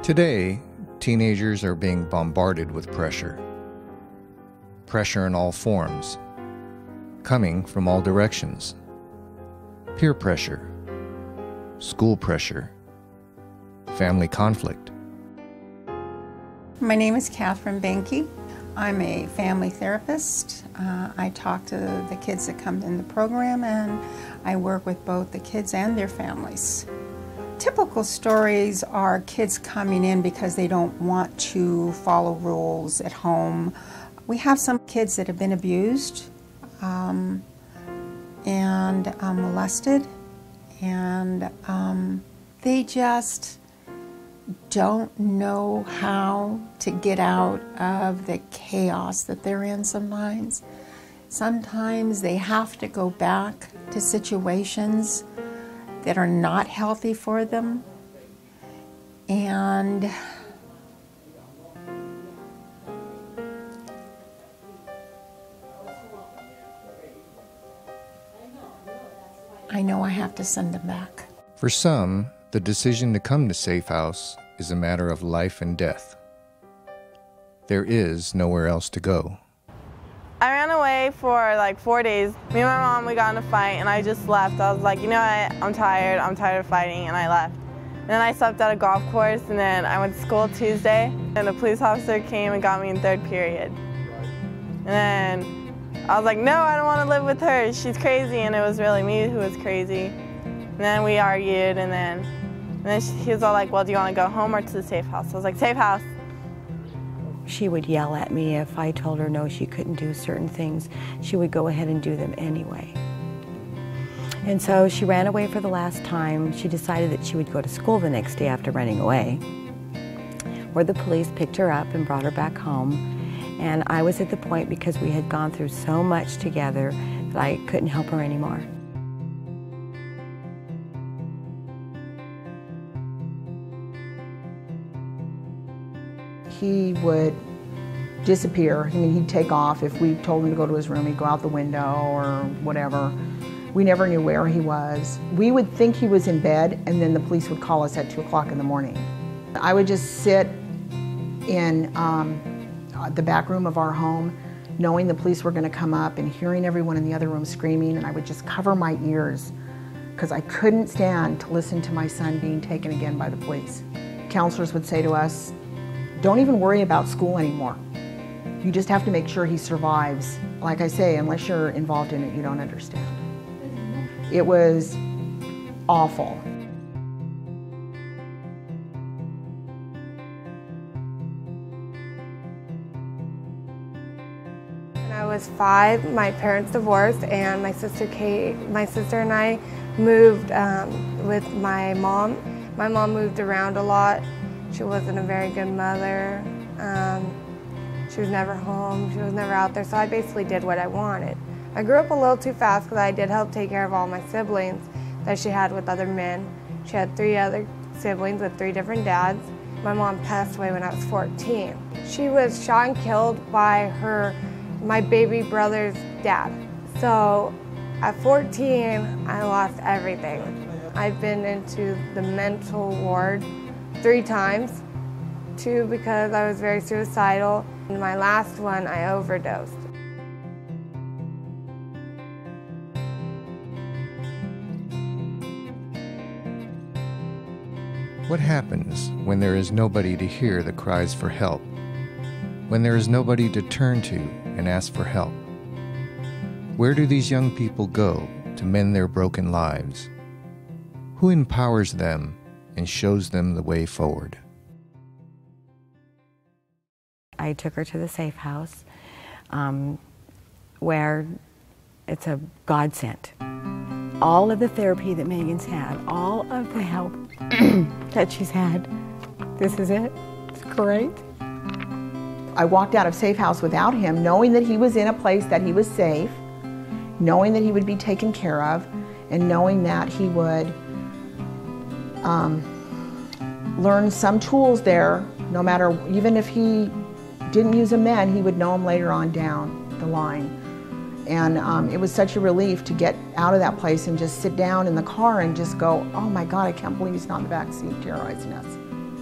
Today, teenagers are being bombarded with pressure. Pressure in all forms, coming from all directions. Peer pressure, school pressure, family conflict. My name is Catherine Benke. I'm a family therapist. I talk to the kids that come in the program, and I work with both the kids and their families. Typical stories are kids coming in because they don't want to follow rules at home. We have some kids that have been abused and molested, and they just don't know how to get out of the chaos that they're in sometimes. Sometimes they have to go back to situations that are not healthy for them. And I know I have to send them back. For some, the decision to come to Safehouse is a matter of life and death. There is nowhere else to go. I ran away for like 4 days. Me and my mom, we got in a fight and I just left. I was like, you know what, I'm tired of fighting, and I left. And then I slept at a golf course, and then I went to school Tuesday, and a police officer came and got me in third period. And then I was like, no, I don't want to live with her, she's crazy, and it was really me who was crazy. And then we argued, and then he was all like, well, do you want to go home or to the safe house? I was like, safe house. She would yell at me if I told her no, she couldn't do certain things. She would go ahead and do them anyway. And so she ran away for the last time. She decided that she would go to school the next day after running away, where the police picked her up and brought her back home. And I was at the point, because we had gone through so much together, that I couldn't help her anymore. He would disappear. I mean, he'd take off. If we told him to go to his room, he'd go out the window or whatever. We never knew where he was. We would think he was in bed, and then the police would call us at 2 o'clock in the morning. I would just sit in the back room of our home, knowing the police were going to come up and hearing everyone in the other room screaming, and I would just cover my ears because I couldn't stand to listen to my son being taken again by the police. Counselors would say to us, don't even worry about school anymore. You just have to make sure he survives. Like I say, unless you're involved in it, you don't understand. It was awful. When I was 5, my parents divorced, and my sister and I moved with my mom. My mom moved around a lot. She wasn't a very good mother. She was never home. She was never out there, so I basically did what I wanted. I grew up a little too fast because I did help take care of all my siblings that she had with other men. She had 3 other siblings with 3 different dads. My mom passed away when I was 14. She was shot and killed by my baby brother's dad. So at 14, I lost everything. I've been into the mental ward 3 times, 2 because I was very suicidal. In my last one, I overdosed. What happens when there is nobody to hear the cries for help? When there is nobody to turn to and ask for help? Where do these young people go to mend their broken lives? Who empowers them and shows them the way forward? I took her to the safe house, where it's a godsend. All of the therapy that Megan's had, all of the help that she's had, this is it. It's great. I walked out of Safehouse without him, knowing that he was in a place that he was safe, knowing that he would be taken care of, and knowing that he would learn some tools there, no matter, even if he didn't use them then, he would know them later on down the line. And it was such a relief to get out of that place and just sit down in the car and just go, oh my God, I can't believe he's not in the back seat terrorizing us.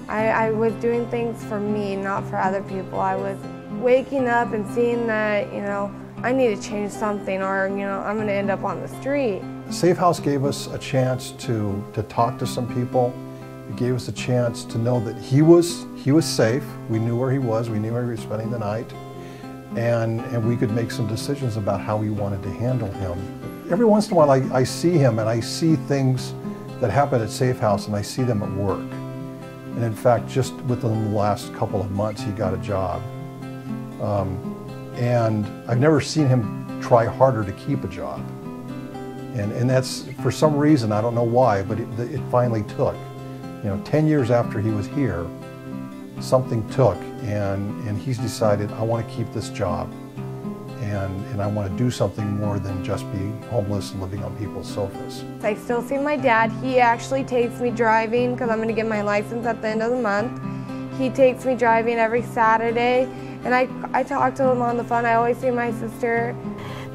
I was doing things for me, not for other people. I was waking up and seeing that, you know, I need to change something, or, you know, I'm going to end up on the street. Safehouse gave us a chance to talk to some people. It gave us a chance to know that he was safe. We knew where he was. We knew where he was spending the night. And we could make some decisions about how we wanted to handle him. Every once in a while I see him and I see things that happen at Safehouse and I see them at work. And in fact, just within the last couple of months, he got a job. And I've never seen him try harder to keep a job. And that's, for some reason, I don't know why, but it finally took. You know, 10 years after he was here, something took, and he's decided, I want to keep this job, and I want to do something more than just be homeless and living on people's sofas. I still see my dad. He actually takes me driving, because I'm going to get my license at the end of the month. He takes me driving every Saturday, and I talk to him on the phone. I always see my sister.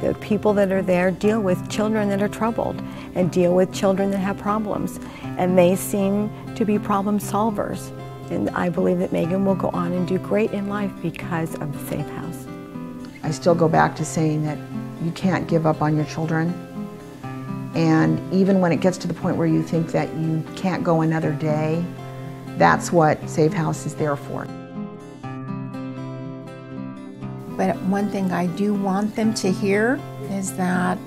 The people that are there deal with children that are troubled and deal with children that have problems, and they seem to be problem solvers. And I believe that Megan will go on and do great in life because of Safehouse. I still go back to saying that you can't give up on your children, and even when it gets to the point where you think that you can't go another day, that's what Safehouse is there for. But one thing I do want them to hear is that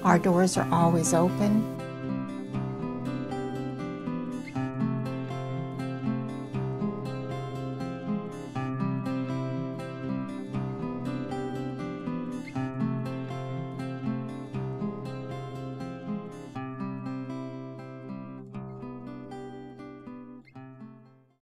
our doors are always open.